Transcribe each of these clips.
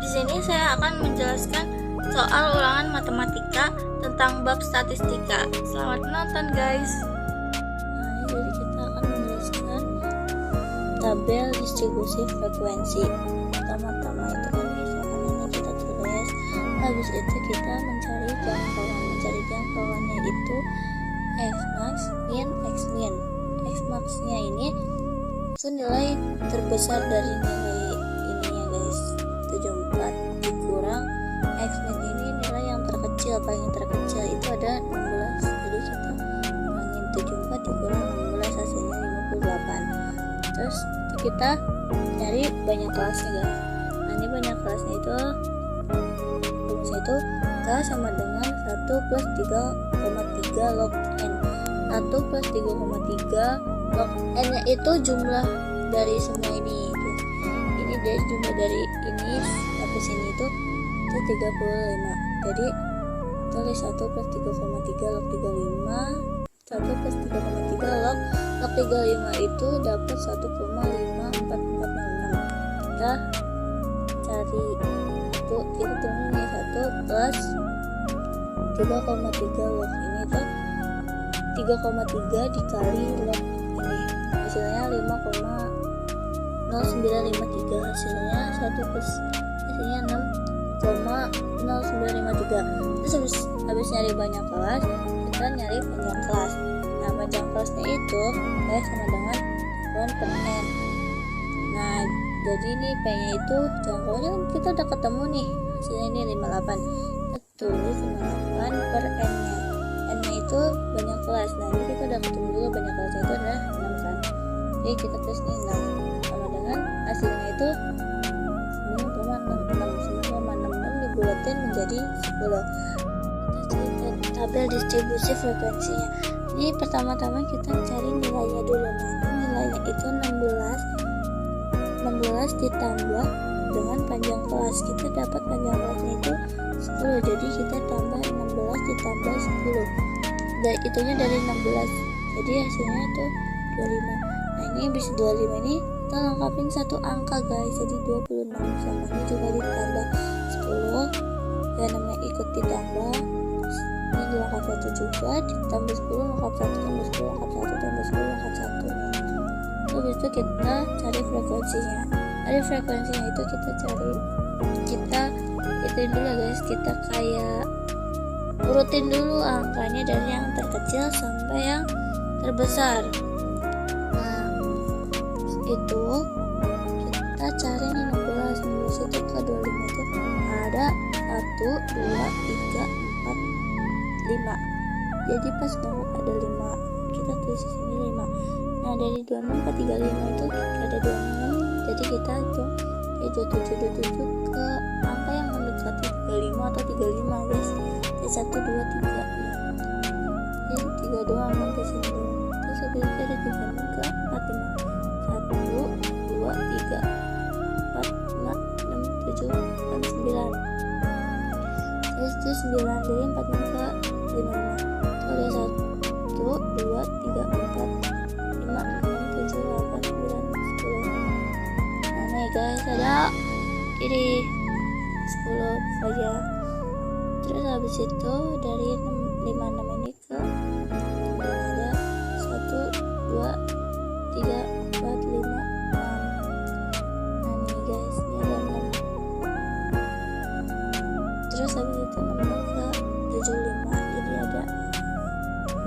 di sini saya akan menjelaskan soal ulangan matematika tentang bab statistika. Selamat menonton, guys. Nah, jadi kita akan menjelaskan tabel distribusi frekuensi. Pertama-tama itu kan misalkan ini kita tulis, habis itu kita mencari jangkauan. Mencari jangkauannya itu x max, min, x min. X maxnya ini itu nilai terbesar dari nilai ininya, guys, 74 dikurang x min ini nilai yang terkecil, paling terkecil itu ada 16. Jadi kita kurangin 74 dikurang 16 hasilnya 58. Terus kita nyari banyak kelasnya, guys. Nah, ini banyak kelasnya itu rumusnya itu K sama dengan 1 plus 3,3 log N. 1 plus 3,3 log N nya itu jumlah dari semua ini, guys. Ini dari jumlah dari ini sampai sini itu 35. Jadi tulis 1 plus 3,3 log 35, 1 plus 3,3 log 35 itu dapat 1,54406. Kita cari itu, kita tulis nih 1 plus 3,3 log ini tuh 3,3 dikali log ini, hasilnya 5,0953. hasilnya 1 plus hasilnya 6,0953. Terus habis nyari banyak kelas, kita nyari panjang kelas. Nah, panjang kelasnya itu sama dengan jangkauan per n. Nah, jadi ini p nya itu jangkauannya kita udah ketemu nih, hasilnya ini 58. Kita tulis 58 per n nya. N nya itu banyak kelas. Nah, ini kita udah ketemu juga banyak kelasnya itu adalah 6 kan. Jadi kita tulis ini 6 sama dengan hasilnya itu 9,66 dibulatin menjadi 10. Kita cari tabel distribusi frekuensinya. Ini pertama-tama kita cari nilainya dulu. Nah, nilainya itu 16 ditambah dengan panjang kelas. Kita dapat panjang kelasnya itu 10. Jadi kita tambah 16 ditambah 10. Dan itunya dari 16. Jadi hasilnya itu 25. Nah, ini bisa 25 ini kita lengkapin satu angka, guys. Jadi 26 sama ini juga ditambah 10. Dan namanya ikut ditambah. Ini dilengkap 1 juga, ditambah 10 lengkap 1, tambah 10 lengkap 1, tambah 10 lengkap 1 nih. Terus itu kita cari frekuensinya. Dari frekuensinya itu kita cari, kita ituin dulu, guys. Kita kayak urutin dulu angkanya dari yang terkecil sampai yang terbesar. Nah, itu kita cari nih 16 itu ke 25 itu ada 1, 2, 3, 4, 5. Jadi pas banget ada 5. Kita tulis di sini 5. Nah, dari 26 ke 35 itu ada 26. Jadi kita hitung 27 ke angka yang mendekati 35 atau 35, guys. Jadi 1, 2, 3 nih. Jadi 3 doang sampai sini doang. Terus habis itu ada 36 ke 45. 1, 2, 3, 4, 5, 6, 7, 8, 9. Terus itu 9 dari 46 ke 55. Itu ada 1, 2, 3, 4, 5, 6, 7, 8, 9, 10. Nah, nih, guys, ada ini 10 saja. Terus habis itu dari 56 ini ke ada 1, 2, 3, 4, 5, 6. Nah, nih, guys, ini ada 6. Terus habis itu 6 ke 75. Jadi ada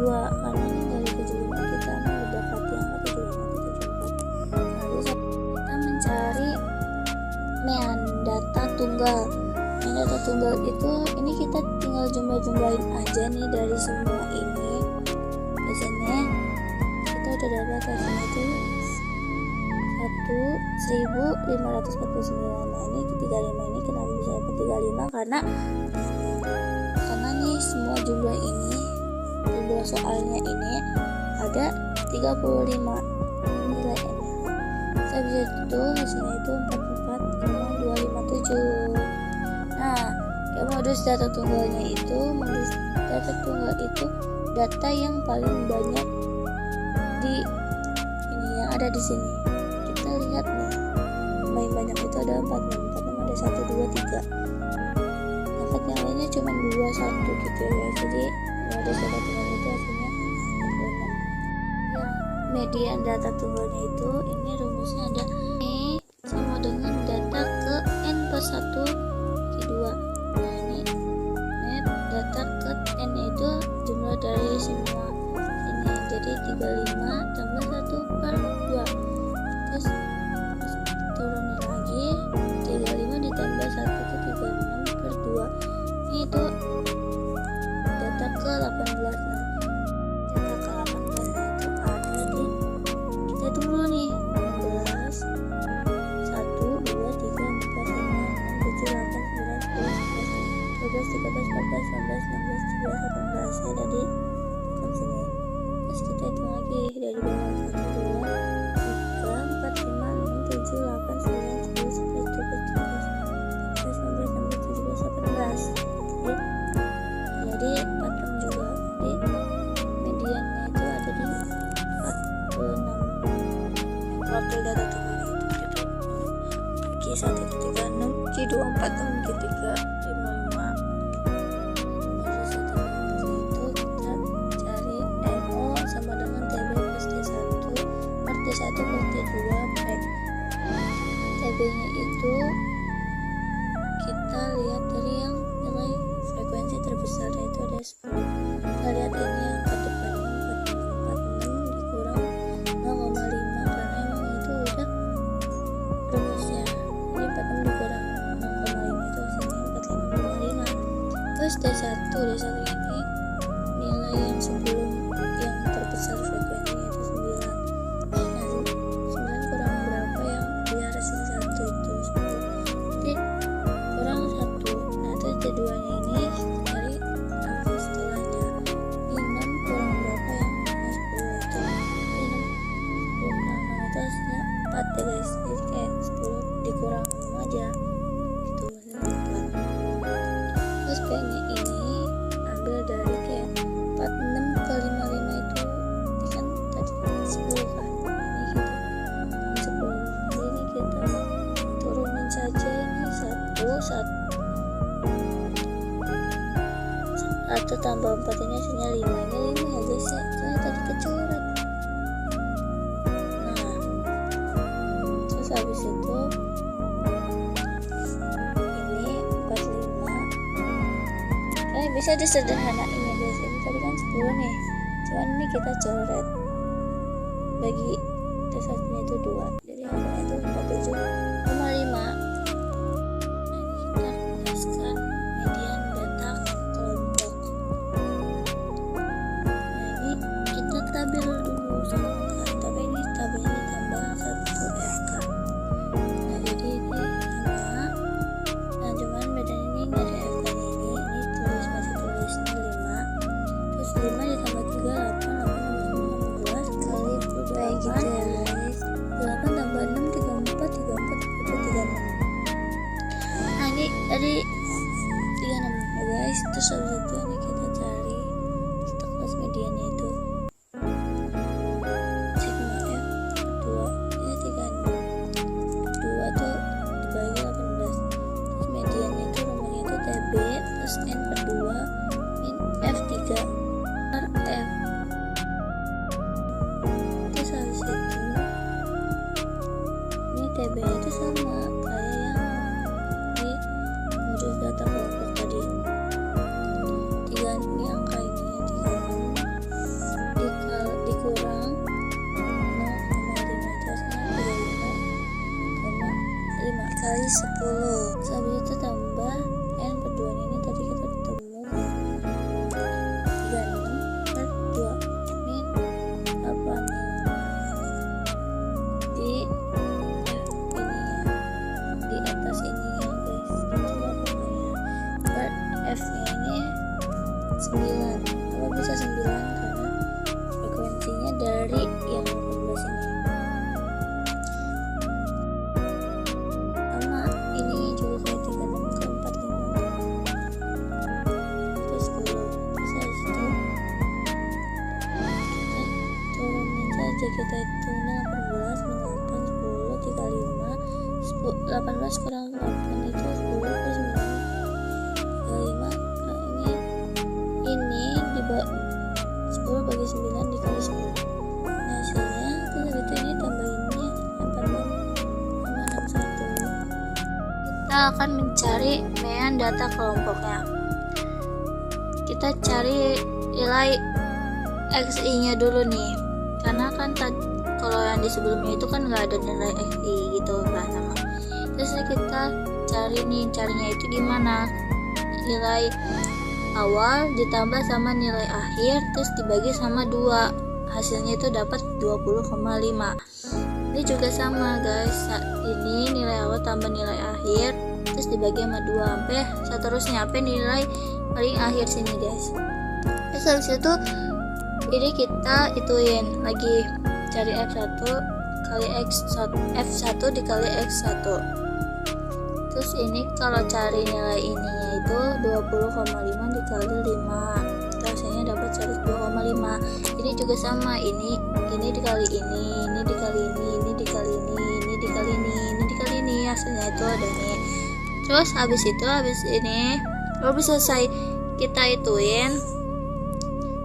2, karena ini dari 75 kita mendekati angka 75 ke 74. Nah, terus kita mencari data tunggal. Data tunggal itu ini kita tinggal jumlah-jumlahin aja nih dari semua ini. Biasanya kita udah dapat hasilnya itu 1549. Nah, ini 35 ini kenapa bisa dapat 35? Karena nih semua jumlah ini, jumlah soalnya ini ada 35 nilai n. Saya bisa itu hasilnya itu 44,257. Nah, modus data tunggalnya itu, modus data tunggal itu data yang paling banyak di ini yang ada di sini. Kita lihat nih, paling banyak itu ada 46, 46 ada 1, 2, 3. Angkat yang lainnya cuma 2, 1 gitu ya guys. Jadi 15,5 itu hasilnya 46. Ya, median data tunggalnya itu ini rumusnya ada E sama dengan data ke N plus 1 ke 2. Nah ini data ke N itu jumlah dari semua ini, jadi 35 tambah 1 per 2. Terus turunin lagi, 35 ditambah 1 itu 36 per 2. Ini itu data ke 18. Nah, data ke 18 itu ada di, kita hitung dulu nih, 16, 1, 2, 3, 4, 5, 6, 7, 8, 9, 10, 11, 12, 13, 14, 15, 16, 17, 18 ya ada di belakang sini. Terus kita hitung lagi dari bawah, 1, 2, 3, 4, 5, 6, 7, 8, 9, 10, 11, 12, 13, 14, 15, 16, 17, 18. Jadi 46 juga. Jadi mediannya itu ada di 46. Kuartil data tunggalnya itu kita Q136, Q246, Q355. Itu kita cari MO sama dengan TB plus T1 per T1 plus T2 P. TB nya itu kita lihat dari yang nilai frekuensi terbesar, yaitu ada 10. Kita lihat ini yang ke depannya 46 dikurang 0,5 karena emang itu udah rumusnya. Ini 46 dikurang 0,5 itu hasilnya 45,5. Terus D1 ini nilai yang sebelum yang terbesar frekuensinya itu 9. Nah 9 kurang berapa yang biar hasil 1 itu 10. Jadi kurang 1. Nah terus D2 nya ini cari angka setelahnya. 6 kurang berapa yang 10 itu 6 kurang 6 itu hasilnya 4 ya guys. Jadi kayak 10 dikurang 6 aja itu hasilnya 4. Terus B nya ini ambil dari kayak 46 ke 55 itu kan tadi 10 kan, ini kita 10. Jadi ini kita turunin saja ini 1 tambah 4 ini hasilnya 5. Ini 5 ya guys ya, soalnya tadi kecoret. Nah terus habis itu ini 45. Bisa disederhanain ya guys, ini tadi kan 10 nih, cuman ini kita coret bagi T1 itu 2, jadi hasilnya itu 47,5. Nah ini kita jelaskan median data kelompok. Nah ini kita tabel dulu sama angka, tapi ini tabelnya ditambah 1 angka. Nah jadi ini sama, nah cuman bedanya ini nggak ada angkanya, ini tulis masih tulis 5, terus 5 ditambah 3 8, 8 tambah 9 16 kali 28 gitu ya guys. 8 tambah 6 34, 36. Nah ini tadi 36 ya guys. Terus habis itu ini kita cari kita kelas mediannya itu sigma F 2 ini 36. 2 tuh dibagi 18. Terus mediannya itu rumusnya itu TB plus N per 2 min F3 per F. Terus habis itu ini TB itu sama kayak yang di modul data kelompok tadi. 3 ini angka ini 36 dikurang 0,5 itu hasilnya 35,5 kali 10. Terus habis itu tambah N per 2 ini tadi kita ketemu 36 per 2 min 85 di ini ya, di atas ini ya guys, itu lah pokoknya. Per F nya ini 9. Apa bisa 9 karena frekuensinya dari yang 18 ini. Sama ini juga kayak 36 ke 45 itu 10. Terus habis itu kita turunin saja, kita hitungnya 18 min 8 10 35 18 kurang 8 itu akan mencari main data kelompoknya. Kita cari nilai xi nya dulu nih, karena kan kalau yang di sebelumnya itu kan nggak ada nilai xi gitu kan sama. Terus kita carinya itu gimana, nilai awal ditambah sama nilai akhir terus dibagi sama 2, hasilnya itu dapat 20,5. Ini juga sama guys, ini nilai awal tambah nilai akhir terus dibagi sama 2 sampai seterusnya sampai nilai paling akhir sini guys. Terus habis itu ini kita ituin lagi, cari f1 kali f1 dikali x1. Terus ini kalau cari nilai ininya itu 20,5 dikali 5, hasilnya dapat 102,5. Ini juga sama, ini dikali ini dikali ini dikali ini, hasilnya itu ada nih. Terus habis ini habis selesai kita ituin,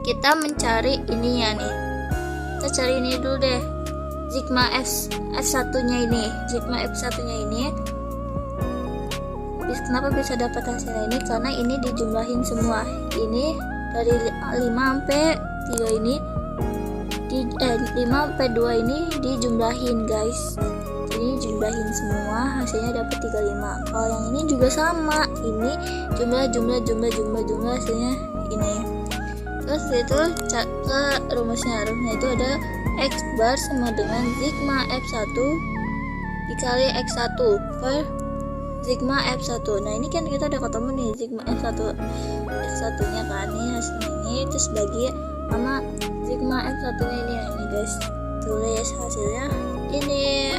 kita mencari ininya nih. Kita cari ini dulu deh, sigma f1 nya ini, kenapa bisa dapat hasilnya ini, karena ini dijumlahin semua. Ini dari 5 sampai 3 ini 5 sampai 2 ini dijumlahin guys. Ini jumlahin semua, hasilnya dapat 35. Kalau yang ini juga sama, ini jumlah hasilnya ini. Terus itu ke rumusnya itu ada x bar sama dengan sigma f1 dikali x1 per sigma f1. Nah ini kan kita udah ketemu nih sigma f1 nya kan, nih hasilnya ini, terus bagi sama sigma f1 nya ini guys, tulis hasilnya ini.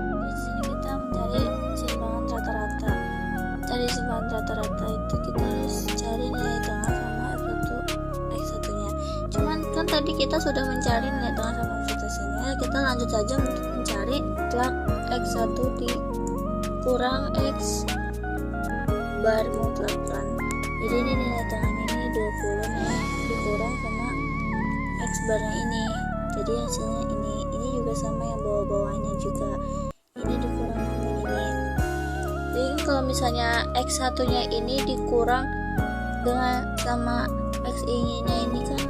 Di sini kita mencari simpangan rata-rata itu kita harus cari nilai tengah sama f1 x1 nya. Cuman kan tadi kita sudah mencari nilai tengah sama f1 nya, kita lanjut saja untuk mencari mutlak x1 kurang x bar mutlak kan. Jadi ini nilai tengahnya ini 20 nih dikurang sama x barnya ini, jadi hasilnya ini juga sama yang bawah-bawahnya juga, ini dikurang sama ini. Jadi kalau misalnya x1 nya ini dikurang dengan sama xi nya ini kan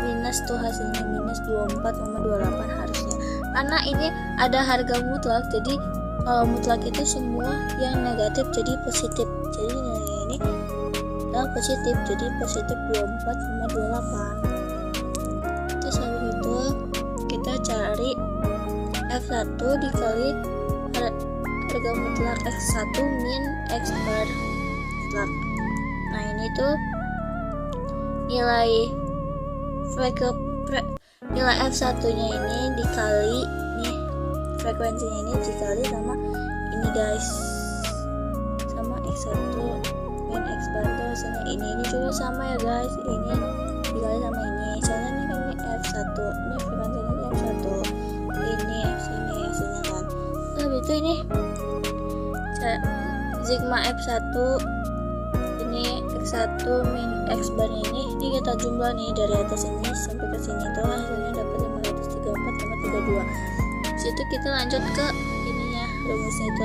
minus tuh, hasilnya minus 24,28 harusnya, karena ini ada harga mutlak. Jadi kalau mutlak itu semua yang negatif jadi positif, jadi nilainya ini adalah positif, jadi positif 24,28. Terus habis itu kita cari f1 dikali harga mutlak x1 min x bar mutlak. Nah ini tuh nilai f1 nya ini dikali nih, frekuensinya ini dikali sama ini guys, sama x1 min x bar itu hasilnya ini juga sama ya guys, ini dikali sama ini, soalnya ini kan ini f1, ini frekuensinya ini f1, ini sini hasilnya kan. Terus itu ini sigma f1 ini x1 min x bar ini kita jumlah nih dari atas ini sampai ke sini, itu hasilnya dapat 534,32. Situ kita lanjut ke ininya, rumusnya itu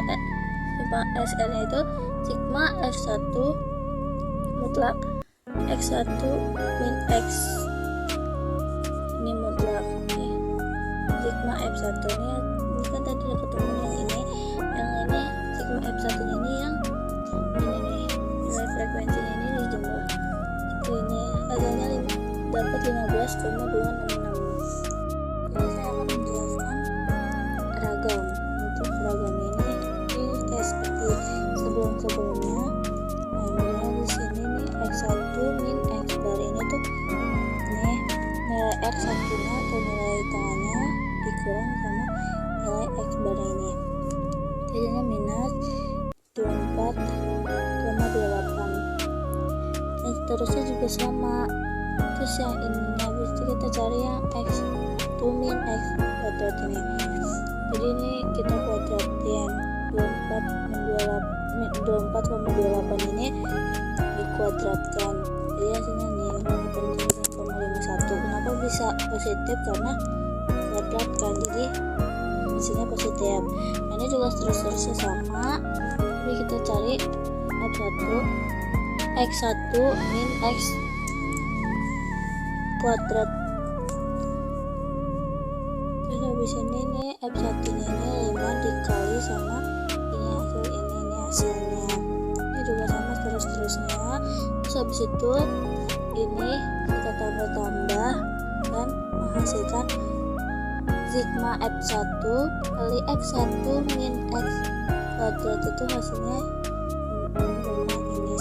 SR nya itu sigma f1 mutlak x1 min x, ini mutlak nih sigma f1 nya ini kan tadi udah ketemu yang ini sigma f1 nya ini yang ini nih, nilai frekuensinya ini dijumlah itu, ini hasilnya dapat 15,266. Jadi saya akan menjelaskan ragam. Untuk ragam ini kayak seperti sebelumnya. Nah, misalnya di sini nih x1 min x bar ini tuh nih nilai x1 nya atau nilai tengahnya dikurang sama nilai x bar ini, jadinya minus 24,28. Dan seterusnya juga sama. Terus yang ini habis itu kita cari yang x2 min x kuadrat ini. Jadi ini kita kuadratin 24,28 ini dikuadratkan. Jadi hasilnya nih 9,51. Kenapa bisa positif? Karena kuadratkan. Jadi frekuensinya positif. Nah, ini juga terus-terusnya sama. Jadi kita cari X1 min X kuadrat. Terus habis ini nih F1 nya ini 5 dikali sama ini hasilnya. Ini juga sama terus-terusnya. Terus habis itu ini kita tambah-tambah dan menghasilkan sigma F1 kali X1 min X kuadrat itu hasilnya ini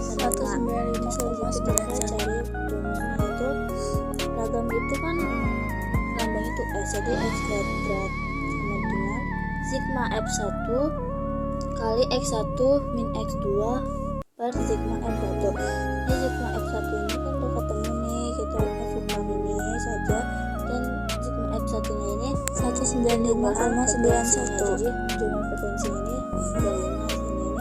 195,91. Itu ragam itu kan lambang itu S, jadi X kuadrat sama dengan sigma F1 kali X1 min X2 per sigma F1. Ini sigma F1 ini kan udah ketemu nih, kita masukkan ini saja, dan sigma F1 nya ini 195,91. Jadi jumlah frekuensi ini 35 sini ini.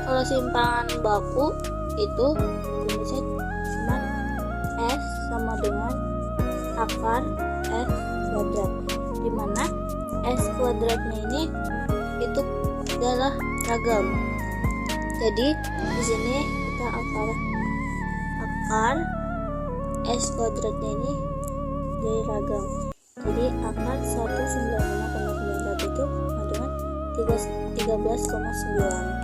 Kalau simpangan baku itu rumusnya cuma S sama dengan akar S kuadrat, dimana S kuadratnya ini itu adalah ragam. Jadi di sini kita akar S kuadratnya ini dari ragam. Jadi akar 195,91 itu sama dengan 13,9.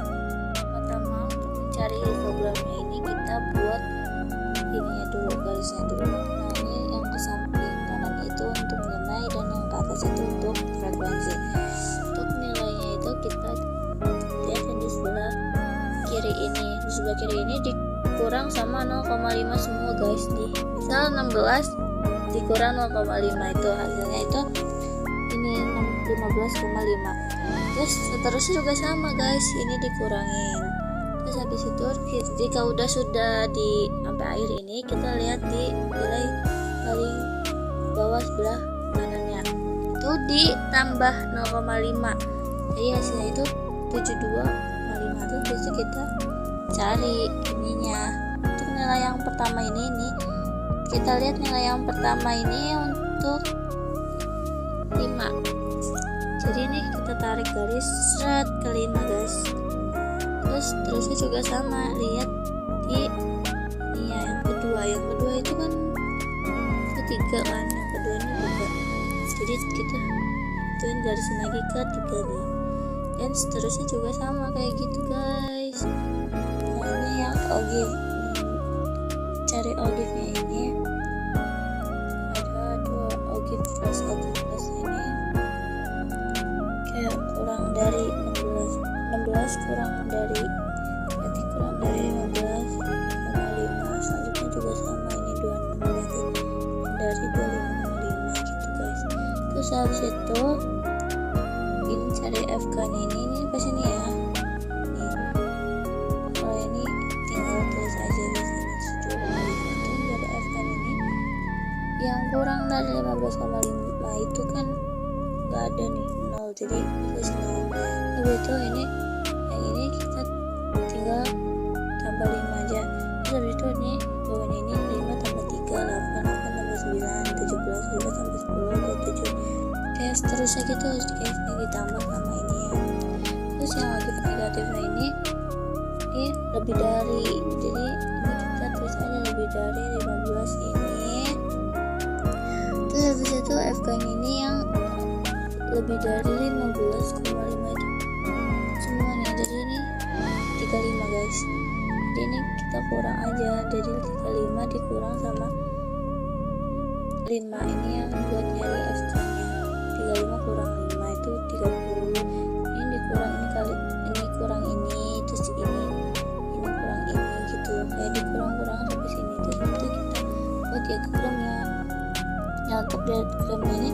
Pertama, untuk mencari histogramnya ini kita buat ininya dulu, garisnya dulu. Nah, ini yang ke samping kanan itu untuk nilai, dan yang ke atas itu untuk frekuensi. Untuk nilainya itu kita lihat yang di sebelah kiri ini. Di sebelah kiri ini dikurang sama 0,5 semua guys. Nih, misal 16 dikurang 0,5 itu hasilnya itu ini 15,5. Terus seterusnya juga sama guys, ini dikurangin. Terus habis itu jika sudah di sampai akhir ini, kita lihat di nilai paling bawah sebelah kanannya itu ditambah 0,5, jadi hasilnya itu 72,5. Terus kita cari ininya. Untuk nilai yang pertama ini kita lihat nilai yang pertama ini untuk 5. Jadi ini kita tarik garis seret ke 5 guys. Terusnya juga sama, lihat di ini ya, yang kedua itu kan ketiga kan, yang kedua ini juga. Jadi kita ituin garisin lagi ke 3 nih, dan seterusnya juga sama kayak gitu guys. Nah, ini yang ogif, cari ogifnya ini ada 2 ogif plus ini kayak kurang dari 16 kurang dari 15,5. Selanjutnya juga sama, ini 26 berarti dari 25,5 gitu guys. Terus habis itu ini cari FK nya ini pas ini ya. Nih, kalau ini tinggal tulis aja di sini 7,5. Terus dari FK nya ini yang kurang dari 15,5 itu kan nggak ada nih, 0, jadi tulis 0. Habis itu ini yang ini kita tinggal tambah 5 aja. Terus habis itu nih bawahnya ini 5 tambah 3 8 tambah 9 17 17 tambah 10 27, kayak seterusnya gitu guys. Ini ditambah sama ini ya. Terus yang negatifnya ini lebih dari, jadi ini kita tulis aja lebih dari 15 ini. Terus habis itu FK nya ini yang lebih dari 15,5 itu semuanya. Jadi ini 35 guys. Jadi ini kita kurang aja, jadi 35 dikurang sama 5 ini yang buat nyari FK nya. 35 kurang 5 itu 30. Ini dikurang ini kali ini kurang ini, terus ini kurang ini gitu, kayak dikurang-kurang sampai sini. Terus itu kita buat diagramnya. Nah, untuk diagramnya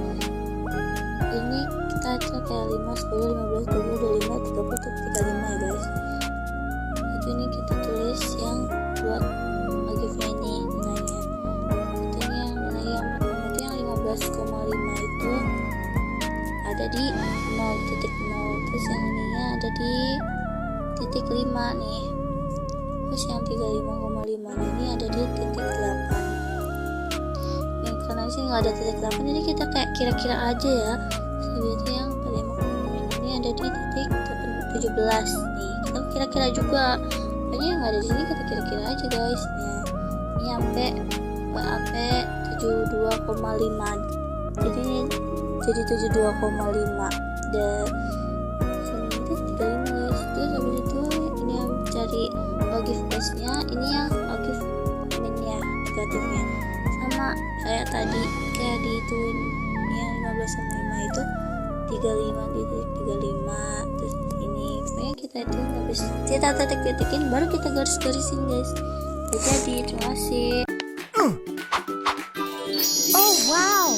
ini kita cek kayak 5, 10, 15, 20, 25, 30, 35 ya guys. Itu ini kita tulis yang buat ogifnya ini nilainya. Itu ini yang nilai yang pertama itu yang 15,5 itu ada di 0.0. Terus yang ininya ada di titik 5 nih. terus yang 35,5 ini ada di titik 8. Yang karena sih nggak ada titik 8, jadi kita kayak kira-kira aja ya. Sebenarnya yang 45,5 ini ada di titik 17 nih, kita kira-kira juga. Pokoknya yang nggak ada di sini kita kira-kira aja guys. Ya, ini sampai WAP 72,5, jadi 72,5 dan sini itu 35 guys. Terus habis itu ini yang cari logif plusnya, ini yang logif minnya, negatifnya sama kayak tadi, kayak di itu yang 15,5 itu 35 di titik 35. Terus ini pokoknya kita itu habis kita titik-titikin baru kita garis-garisin guys. Jadi terima kasih. Oh wow.